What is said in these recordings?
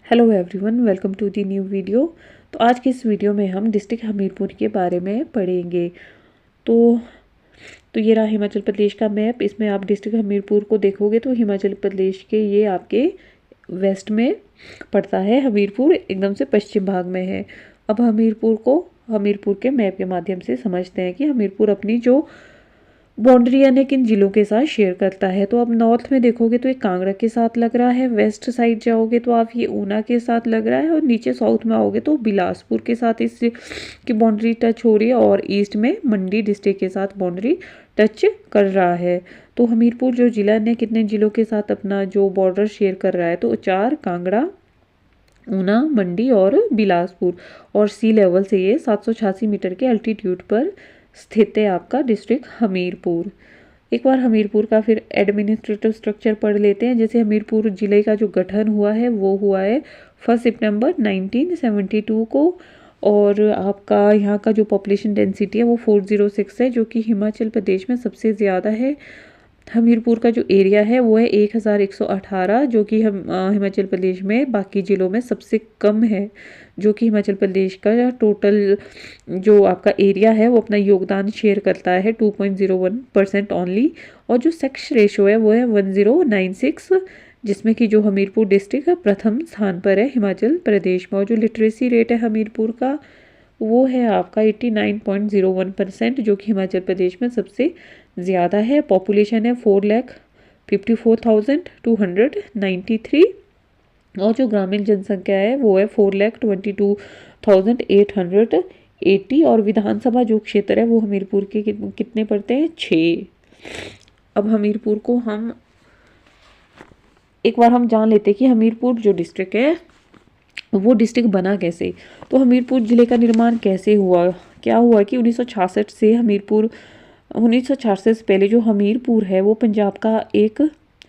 Hello everyone, welcome to the new video. तो आज के इस वीडियो में हम डिस्ट्रिक्ट हमीरपुर के बारे में पढ़ेंगे। तो ये रहा हिमाचल प्रदेश का मैप। इसमें आप डिस्ट्रिक्ट हमीरपुर को देखोगे तो हिमाचल प्रदेश के ये आपके वेस्ट में पड़ता है। हमीरपुर एकदम से पश्चिम भाग में है। अब हमीरपुर के मैप के माध्यम से समझते हैं कि हमीरपुर अपनी जो बाउंड्री यानी किन जिलों के साथ शेयर करता है। तो अब नॉर्थ में देखोगे तो एक कांगड़ा के साथ लग रहा है, वेस्ट साइड जाओगे तो आप ये ऊना के साथ लग रहा है, और नीचे साउथ में आओगे तो बिलासपुर के साथ इस की बाउंड्री टच हो रही है, और ईस्ट में मंडी डिस्ट्रिक्ट के साथ बाउंड्री टच कर रहा है। तो हमीरपुर जो जिला ने कितने जिलों के साथ अपना जो बॉर्डर शेयर कर रहा है, तो 4, कांगड़ा, ऊना, मंडी और बिलासपुर। और सी लेवल से ये 786 मीटर के अल्टीट्यूड पर स्थित है आपका डिस्ट्रिक्ट हमीरपुर। एक बार हमीरपुर का फिर एडमिनिस्ट्रेटिव स्ट्रक्चर पढ़ लेते हैं। जैसे हमीरपुर जिले का जो गठन हुआ है वो हुआ है 1 सितंबर 1972 को, और आपका यहाँ का जो पॉपुलेशन डेंसिटी है वो 406 है, जो कि हिमाचल प्रदेश में सबसे ज़्यादा है। हमीरपुर का जो एरिया है वो है 1118, जो कि हम हिमाचल प्रदेश में बाकी ज़िलों में सबसे कम है। जो कि हिमाचल प्रदेश का टोटल जो आपका एरिया है वो अपना योगदान शेयर करता है 2.01% ओनली। और जो सेक्स रेशो है वो है 1096, जिसमें कि जो हमीरपुर डिस्ट्रिक्ट है प्रथम स्थान पर है हिमाचल प्रदेश में। और जो लिटरेसी रेट है हमीरपुर का वो है आपका 89.01%, जो कि हिमाचल प्रदेश में सबसे ज़्यादा है। पॉपुलेशन है 4,54,293, और जो ग्रामीण जनसंख्या है वो है 4,22,880। और विधानसभा जो क्षेत्र है वो हमीरपुर के कितने पड़ते हैं? 6। अब हमीरपुर को एक बार हम जान लेते हैं कि हमीरपुर जो डिस्ट्रिक्ट है वो डिस्ट्रिक्ट बना कैसे। तो हमीरपुर जिले का निर्माण कैसे हुआ? क्या हुआ कि 1966 से पहले जो हमीरपुर है वो पंजाब का एक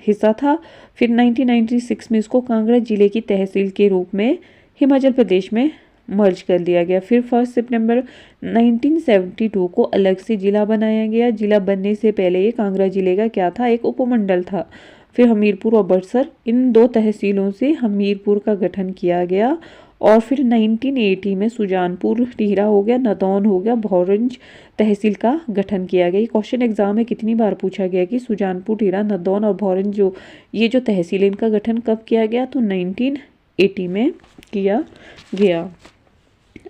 हिस्सा था। फिर 1996 में इसको कांगड़ा जिले की तहसील के रूप में हिमाचल प्रदेश में मर्ज कर दिया गया। फिर 1 सितंबर 1972 को अलग से जिला बनाया गया। जिला बनने से पहले ये कांगड़ा जिले का क्या था? एक उपमंडल था। फिर हमीरपुर और बड़सर, इन 2 तहसीलों से हमीरपुर का गठन किया गया। और फिर 1980 में सुजानपुर, टिहरा हो गया, नदौन हो गया, भौरंज तहसील का गठन किया गया। ये क्वेश्चन एग्जाम में कितनी बार पूछा गया कि सुजानपुर, टिहरा, नदौन और भौरंज ये जो तहसील इनका गठन कब किया गया? तो 1980 में किया गया।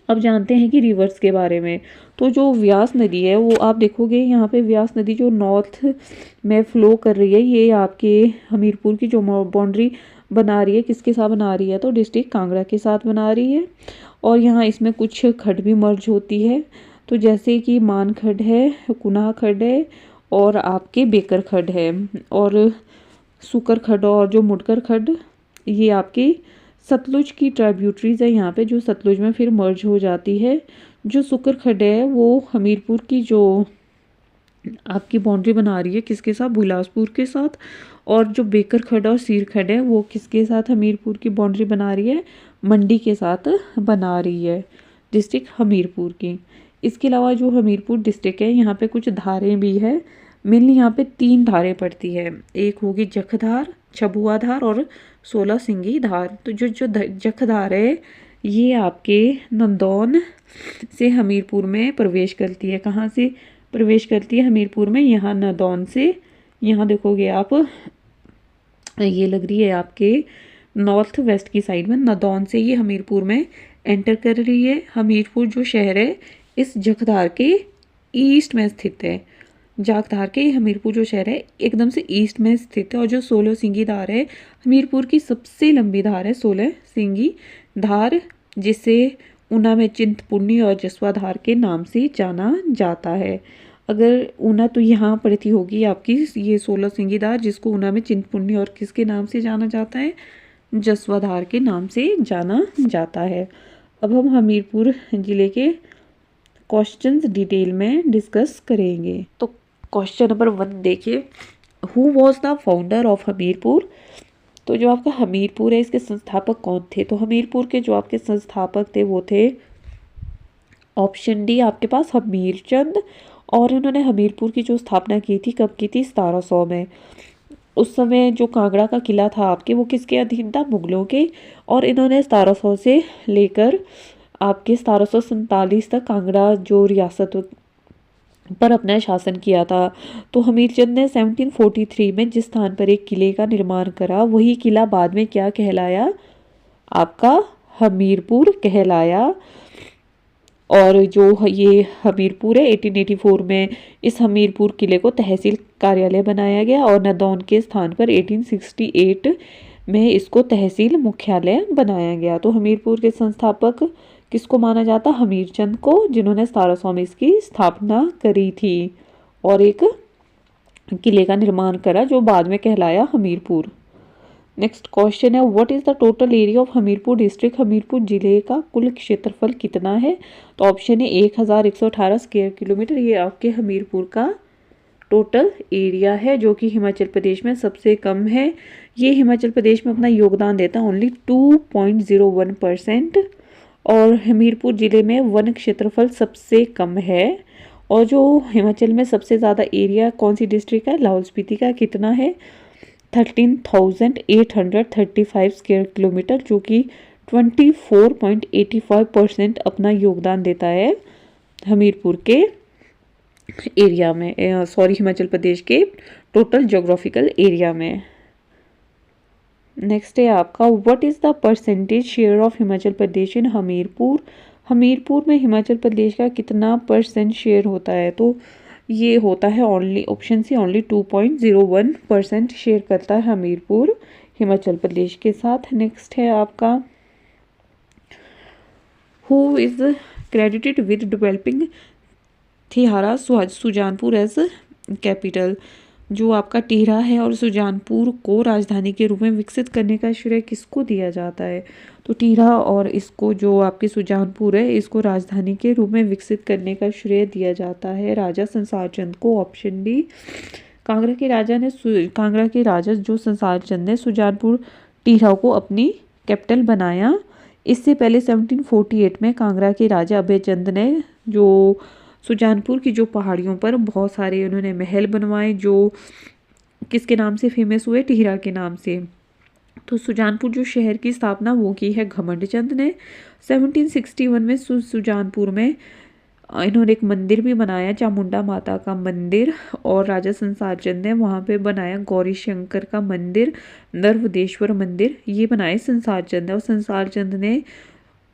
अब जानते हैं कि रिवर्स के बारे में। तो जो व्यास नदी है वो आप देखोगे यहाँ पे व्यास नदी जो नॉर्थ में फ्लो कर रही है, ये आपके हमीरपुर की जो बाउंड्री बना रही है, किसके साथ बना रही है? तो डिस्ट्रिक्ट कांगड़ा के साथ बना रही है। और यहाँ इसमें कुछ खड्ड भी मर्ज होती है। तो जैसे कि मान खड्ड है, कुनाह खड्ड है, और आपके बेकर खड्ड है, और सुकर खड्ड और जो मुडकर खड्ड, ये आपकी सतलुज की ट्राइब्यूटरीज है यहाँ पे, जो सतलुज में फिर मर्ज हो जाती है। जो सुकर खड्ड है वो हमीरपुर की जो आपकी बाउंड्री बना रही है किसके साथ? बिलासपुर के साथ। और जो बेकर खड्ड और सीर खड्ड है वो किसके साथ हमीरपुर की बाउंड्री बना रही है? मंडी के साथ बना रही है डिस्ट्रिक्ट हमीरपुर की। इसके अलावा जो हमीरपुर डिस्ट्रिक्ट है यहाँ पे कुछ धारें भी है। मेनली यहाँ पे 3 धारें पड़ती है। एक होगी जखधार, छबुआ धार और 16 सिंगी धार। तो जो जखधार है ये आपके नंदौन से हमीरपुर में प्रवेश करती है। कहाँ से प्रवेश करती है? हमीरपुर में। यहाँ नदौन से, यहाँ देखोगे आप, ये लग रही है आपके नॉर्थ वेस्ट की साइड में। नदौन से ये हमीरपुर में एंटर कर रही है। हमीरपुर जो शहर है इस जखधार के ईस्ट में स्थित है। जागधार के हमीरपुर जो शहर है एकदम से ईस्ट में स्थित है। और जो 16 सिंगी धार है हमीरपुर की सबसे लंबी धार है 16 सिंगी धार, जिसे ऊना में चिंतपूर्णी और जसवा धार के नाम से जाना जाता है। अगर ऊना तो यहाँ पड़ती होगी आपकी ये 16 सिंगी धार, जिसको ऊना में चिंतपूर्णी और किसके नाम से जाना जाता है? जसवा धार के नाम से जाना जाता है। अब हम हमीरपुर जिले के क्वेश्चंस डिटेल में डिस्कस करेंगे। तो क्वेश्चन नंबर 1 देखिए, who was the founder of Hamirpur? तो जो आपका हमीरपुर है इसके संस्थापक कौन थे? तो हमीरपुर के जो आपके संस्थापक थे वो थे ऑप्शन डी आपके पास हमीरचंद। और इन्होंने हमीरपुर की जो स्थापना की थी कब की थी? 1700 में। उस समय जो कांगड़ा का किला था आपके, वो किसके अधीन था? मुगलों के। और इन्होंने 1700 से लेकर आपके 1747 तक कांगड़ा जो रियासत पर अपना शासन किया था। तो हमीरचंद ने 1743 में जिस स्थान पर एक किले का निर्माण करा, वही किला बाद में क्या कहलाया? आपका हमीरपुर कहलाया। और जो ये हमीरपुर है, 1884 में इस हमीरपुर किले को तहसील कार्यालय बनाया गया और नदौन के स्थान पर 1868 में इसको तहसील मुख्यालय बनाया गया। तो हमीरपुर के संस्थापक किसको माना जाता? हमीरचंद को, जिन्होंने 1700 में इसकी स्थापना करी थी और एक किले का निर्माण करा जो बाद में कहलाया हमीरपुर। नेक्स्ट क्वेश्चन है, what is the total area of Hamirpur district? Hamirpur जिले का कुल क्षेत्रफल कितना है? तो ऑप्शन है 1118 स्क्वायर किलोमीटर। ये आपके हमीरपुर का टोटल एरिया है, जो कि हिमाचल प्रदेश में सबसे कम है। ये हिमाचल प्रदेश में अपना योगदान देता है ओनली 2.01%। और हमीरपुर जिले में वन क्षेत्रफल सबसे कम है। और जो हिमाचल में सबसे ज़्यादा एरिया कौन सी डिस्ट्रिक्ट है? लाहौल स्पीति का। कितना है? 13,835 स्क्वायर किलोमीटर, जो कि 24.85% अपना योगदान देता है हमीरपुर के एरिया में, हिमाचल प्रदेश के टोटल ज्योग्राफिकल एरिया में। नेक्स्ट है आपका, what is the percentage share of Himachal Pradesh in Hamirpur? Hamirpur में हिमाचल प्रदेश का कितना % शेयर होता है? तो ये होता है only, option C, only 2.01% share करता है हमीरपुर हिमाचल प्रदेश के साथ। नेक्स्ट है आपका, who is credited with developing Tihara Sujanpur as capital? जो आपका टिहरा है और सुजानपुर को राजधानी के रूप में विकसित करने का श्रेय किसको दिया जाता है? तो टिहरा और इसको जो आपकी सुजानपुर है, इसको राजधानी के रूप में विकसित करने का श्रेय दिया जाता है राजा संसार चंद को। Option D. कांगड़ा के राजा जो संसार चंद ने सुजानपुर टिहरा को अपनी कैपिटल बनाया। इससे पहले 1748 में कांगड़ा के राजा अभय चंद ने जो सुजानपुर की जो पहाड़ियों पर बहुत सारे उन्होंने महल बनवाए, जो किसके नाम से फेमस हुए? टिहरा के नाम से। तो सुजानपुर जो शहर की स्थापना वो की है घमंड चंद ने। 1761 में सुजानपुर में इन्होंने एक मंदिर भी बनाया, चामुंडा माता का मंदिर। और राजा संसार चंद ने वहाँ पे बनाया गौरी शंकर का मंदिर, नर्वदेश्वर मंदिर, ये बनाए संसार चंद। और संसार चंद ने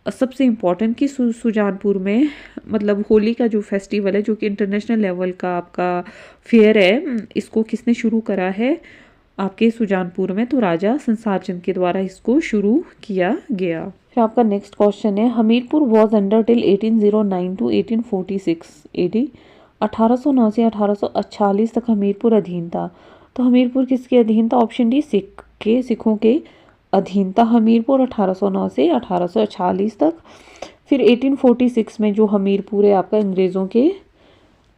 सबसे इम्पॉर्टेंट कि सुजानपुर में मतलब होली का जो फेस्टिवल है, जो कि इंटरनेशनल लेवल का आपका फेयर है, इसको किसने शुरू करा है आपके सुजानपुर में? तो राजा संसार चंद के द्वारा इसको शुरू किया गया। फिर आपका नेक्स्ट क्वेश्चन है, Hamirpur was under till 1809 to 1846 AD। 1809 से 1848 तक हमीरपुर अधीन था। तो हमीरपुर किसके अधीन था? ऑप्शन डी, सिखों के अधीन था हमीरपुर 1809 से 1846 तक। फिर 1846 में जो हमीरपुर है आपका अंग्रेज़ों के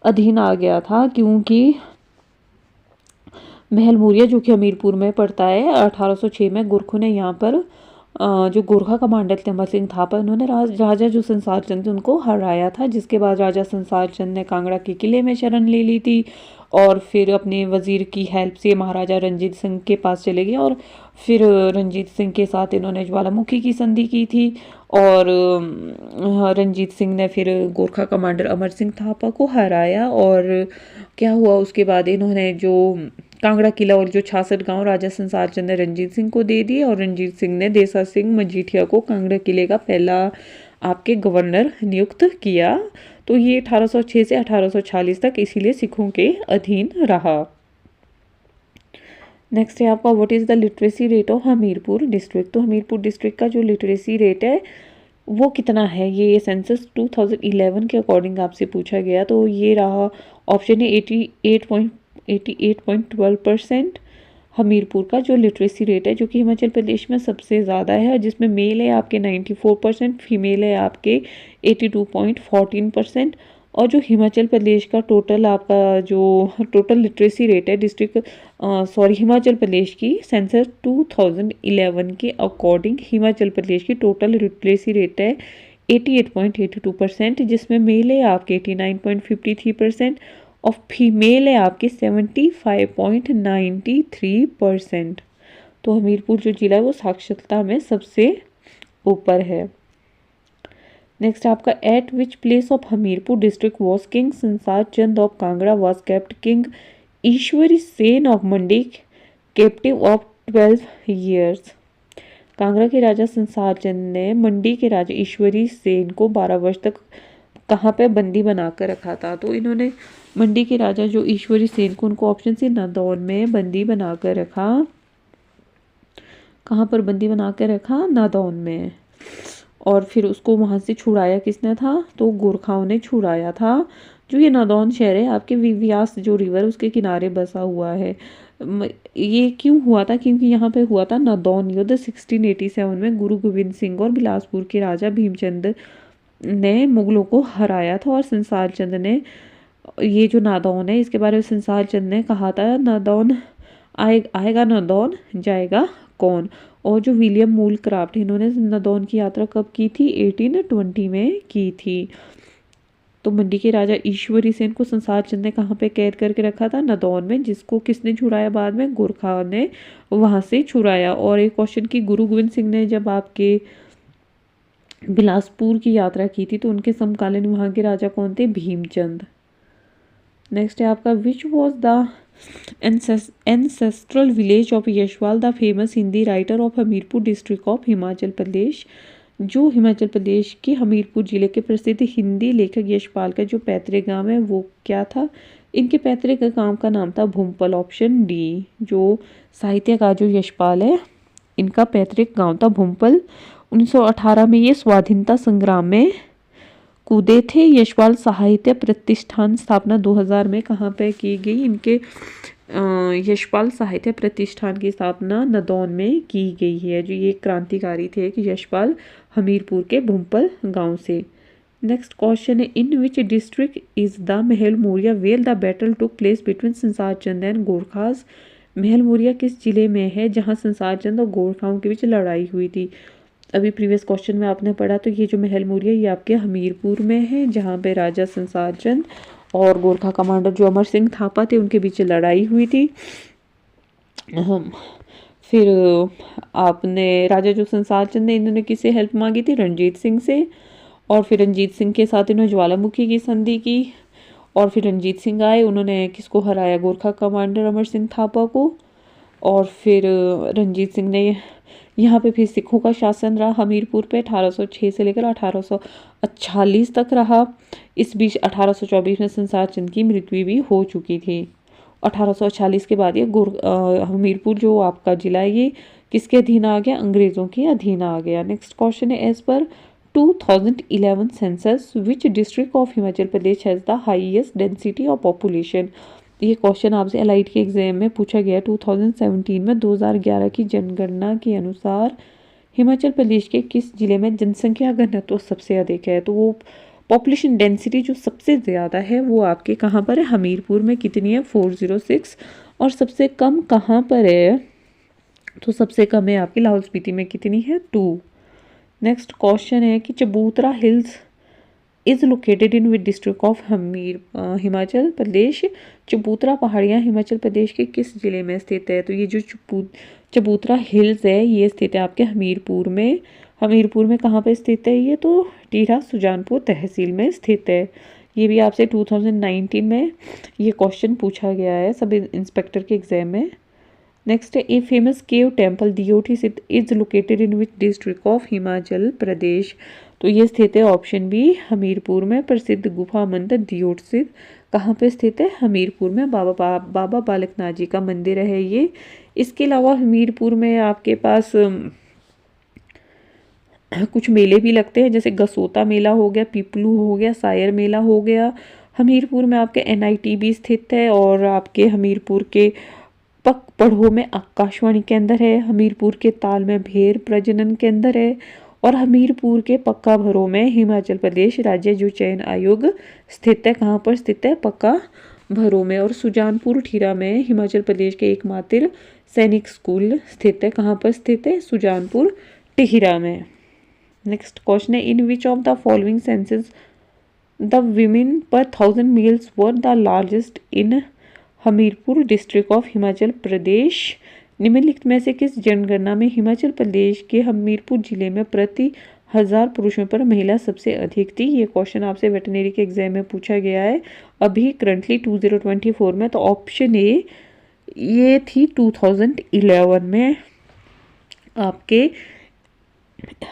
अधीन आ गया था, क्योंकि महल मुरिया जो कि हमीरपुर में पड़ता है, 1806 में गोरखों ने यहाँ पर जो गोरखा कमांडर थे अमर सिंह थापा, उन्होंने राजा जो संसार चंद उनको हराया था। जिसके बाद राजा संसार चंद ने कांगड़ा के किले में शरण ले ली थी और फिर अपने वजीर की हेल्प से महाराजा रंजीत सिंह के पास चले गए और फिर रंजीत सिंह के साथ इन्होंने ज्वालामुखी की संधि की थी। और रंजीत सिंह ने फिर गोरखा कमांडर अमर सिंह थापा को हराया। और क्या हुआ उसके बाद, इन्होंने जो कांगड़ा किला और जो 66 गांव राजा संसार चंद ने रंजीत सिंह को दे दिए और रंजीत सिंह ने देसा सिंह मजीठिया को कांगड़ा किले का पहला आपके गवर्नर नियुक्त किया। तो ये 1806 से 1846 तक इसीलिए सिखों के अधीन रहा। नेक्स्ट है आपका, what is the literacy rate of Hamirpur district? तो हमीरपुर डिस्ट्रिक्ट का जो लिटरेसी रेट है वो कितना है? ये सेंसस 2011 के अकॉर्डिंग आपसे पूछा गया। तो ये रहा ऑप्शन है 88.12% हमीरपुर का जो लिटरेसी रेट है, जो कि हिमाचल प्रदेश में सबसे ज़्यादा है, जिसमें मेल है आपके 94%, फीमेल है आपके 82.14%। और जो हिमाचल प्रदेश का टोटल आपका जो टोटल लिटरेसी रेट है हिमाचल प्रदेश की सेंसस 2011 के अकॉर्डिंग हिमाचल प्रदेश की टोटल लिटरेसी रेट है 88.82%, जिसमें मेल है आपके 89.53% ऑफ फीमेल है आपकी 75.93%। तो हमीरपुर जो जिला है वो साक्षरता में सबसे ऊपर है। नेक्स्ट आपका at which place of Hamirpur district was king Sansar Chand of Kangra was kept king Ishwari Sen of Mandi captive of 12 years। Kangra के राजा संसार चंद ने मंडी के राजा ईश्वरी सेन को 12 वर्ष तक कहाँ पे बंदी बनाकर रखा था। तो इन्होंने मंडी के राजा जो ईश्वरी सेन को, उनको ऑप्शन सी नादौन में बंदी बनाकर रखा। कहाँ पर बंदी बनाकर रखा? नादौन में। और फिर उसको वहाँ से छुड़ाया किसने था? तो गोरखाओं ने छुड़ाया था। जो ये नादौन शहर है आपके व्यास जो रिवर उसके किनारे बसा हुआ है। ये क्यों हुआ था? क्योंकि यहाँ पे हुआ था नादौन युद्ध 1687 में गुरु गोविंद सिंह और बिलासपुर के राजा भीमचंद ने मुगलों को हराया था। और संसार चंद ने ये जो नादौन है इसके बारे में संसार चंद ने कहा था नादौन आएगा नादौन जाएगा कौन। और जो विलियम मूल क्राफ्ट इन्होंने नादौन की यात्रा कब की थी? 1820 में की थी। तो मंडी के राजा ईश्वरी सेन को संसार चंद ने कहाँ पे कैद करके रखा था? नादौन में, जिसको किसने छुड़ाया बाद में? गोरखा ने वहां से छुड़ाया। और एक क्वेश्चन की गुरु गोविंद सिंह ने जब आपके बिलासपुर की यात्रा की थी तो उनके समकालीन वहां के राजा कौन थे? भीमचंद। नेक्स्ट है आपका which was the ancestral village of Yashpal the famous Hindi writer of Hamirpur district of Himachal Pradesh. जो हिमाचल प्रदेश के हमीरपुर जिले के प्रसिद्ध हिंदी लेखक यशपाल का जो पैतृक गांव है वो क्या था? इनके पैतृक गांव का नाम था भूमपल, ऑप्शन डी। जो साहित्यकार जो यशपाल है इनका पैतृक गांव था भूमपल। 1918 में ये स्वाधीनता संग्राम में कूदे थे। यशपाल साहित्य प्रतिष्ठान स्थापना 2000 में कहाँ पे की गई? इनके यशपाल साहित्य प्रतिष्ठान की स्थापना नादौन में की गई है। जो ये क्रांतिकारी थे कि यशपाल हमीरपुर के भूमपल गांव से। नेक्स्ट क्वेश्चन है in which district is the Mahal Moria where the battle took place between Sansar Chand and Gorkhas. महल मोरिया किस जिले में है जहां संसार चंद और गोरखाओं के बीच लड़ाई हुई थी? अभी प्रीवियस क्वेश्चन में आपने पढ़ा तो ये जो महल मोरिया ये आपके हमीरपुर में है जहाँ पे राजा संसार चंद और गोरखा कमांडर जो अमर सिंह थापा थे उनके बीच लड़ाई हुई थी। फिर आपने राजा जो संसार चंद ने इन्होंने किससे हेल्प मांगी थी? रणजीत सिंह से। और फिर रणजीत सिंह के साथ इन्होंने ज्वालामुखी की संधि की। और फिर रणजीत सिंह आए, उन्होंने किसको हराया? गोरखा कमांडर अमर सिंह थापा को। और फिर रणजीत सिंह ने यहाँ पे फिर सिखों का शासन रहा हमीरपुर पे 1806 से लेकर 1848 तक रहा। इस बीच 1824 में संसार चंद की मृत्यु भी हो चुकी थी। 1846 के बाद ये हमीरपुर जो आपका जिला है ये किसके अधीन आ गया? अंग्रेजों के अधीन आ गया। नेक्स्ट क्वेश्चन है as per 2011 census which district of Himachal Pradesh has the highest density of population. ये क्वेश्चन आपसे एलआईटी के एग्जाम में पूछा गया 2017 में। 2011 की जनगणना के अनुसार हिमाचल प्रदेश के किस जिले में जनसंख्या घनत्व सबसे अधिक है? तो वो पॉपुलेशन डेंसिटी जो सबसे ज़्यादा है वो आपके कहाँ पर है? हमीरपुर में कितनी है? 406। और सबसे कम कहाँ पर है? तो सबसे कम है आपकी लाहौल स्पीति में, कितनी है? 2। नेक्स्ट क्वेश्चन है कि Chabutra hills is located in which district of Himachal Pradesh. Chabutra पहाड़ियाँ हिमाचल प्रदेश के किस जिले में स्थित है? तो ये जो चबूतरा हिल्स है ये स्थित है आपके हमीरपुर में। हमीरपुर में कहाँ पे स्थित है ये? तो टीरा सुजानपुर तहसील में स्थित है। ये भी आपसे 2019 में ये क्वेश्चन पूछा गया है सब इंस्पेक्टर के एग्जाम में। नेक्स्ट है a famous cave temple Deoti Sidh is located in which district of Himachal Pradesh. तो ये स्थित है ऑप्शन बी हमीरपुर में। प्रसिद्ध गुफा मंदिर दियोट सिद्ध कहाँ पे स्थित है? हमीरपुर में। बाबा बालकनाथ जी का मंदिर है ये। इसके अलावा हमीरपुर में आपके पास कुछ मेले भी लगते हैं जैसे गसोता मेला हो गया, पीपलू हो गया, सायर मेला हो गया। हमीरपुर में आपके एनआईटी भी स्थित है और आपके हमीरपुर के पढ़ो में आकाशवाणी केंद्र है। हमीरपुर के ताल में भेड़ प्रजनन केंद्र है। और हमीरपुर के पक्का भरो में हिमाचल प्रदेश राज्य जो चयन आयोग स्थित है। कहाँ पर स्थित है? पक्का भरो में। और सुजानपुर ठीरा में हिमाचल प्रदेश के एकमात्र सैनिक स्कूल स्थित है। कहाँ पर स्थित है? सुजानपुर टिहरा में। नेक्स्ट क्वेश्चन है in which of the following censuses the women per 1000 males were the largest in Hamirpur district of Himachal Pradesh. निम्नलिखित में से किस जनगणना में हिमाचल प्रदेश के हमीरपुर जिले में प्रति 1000 पुरुषों पर महिला सबसे अधिक थी? ये क्वेश्चन आपसे वेटनरी के एग्जाम में पूछा गया है अभी करंटली 2024 में। तो ऑप्शन ए ये थी 2011 में आपके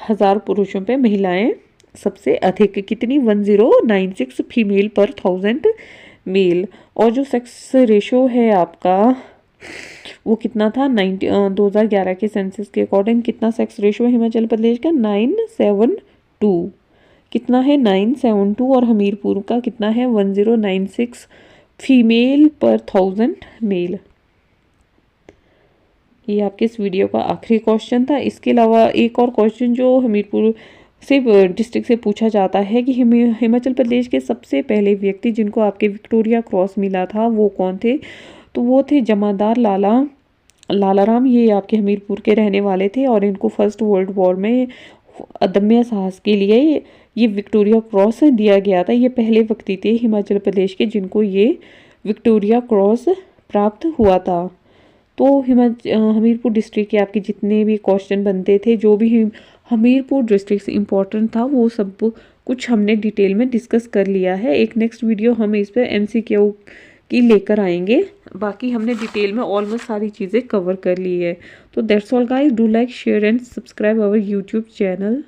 1000 पुरुषों पे महिलाएं सबसे अधिक कितनी 1096 फीमेल पर 1000 मेल। और जो सेक्स रेशो है आपका वो कितना था 2011 के सेंसस के अकॉर्डिंग कितना सेक्स रेशो है हिमाचल प्रदेश का 972। कितना है 972 और हमीरपुर का कितना है 1096 फीमेल पर 1000 मेल। ये आपके इस वीडियो का आखिरी क्वेश्चन था। इसके अलावा एक और क्वेश्चन जो हमीरपुर से डिस्ट्रिक्ट से पूछा जाता है कि हिमाचल प्रदेश के सबसे पहले व्यक्ति जिनको आपके विक्टोरिया क्रॉस मिला था वो कौन थे? तो वो थे जमादार लालाराम। ये आपके हमीरपुर के रहने वाले थे और इनको फर्स्ट वर्ल्ड वॉर में अदम्य साहस के लिए ये विक्टोरिया क्रॉस दिया गया था। ये पहले व्यक्ति थे हिमाचल प्रदेश के जिनको ये विक्टोरिया क्रॉस प्राप्त हुआ था। तो हमीरपुर डिस्ट्रिक्ट के आपके जितने भी क्वेश्चन बनते थे जो भी हमीरपुर डिस्ट्रिक्ट से इम्पोर्टेंट था वो सब कुछ हमने डिटेल में डिस्कस कर लिया है। एक नेक्स्ट वीडियो हम इस पर MCQ की लेकर आएंगे। बाकी हमने डिटेल में ऑलमोस्ट सारी चीज़ें कवर कर ली है। तो that's all guys, do like share and subscribe our YouTube channel.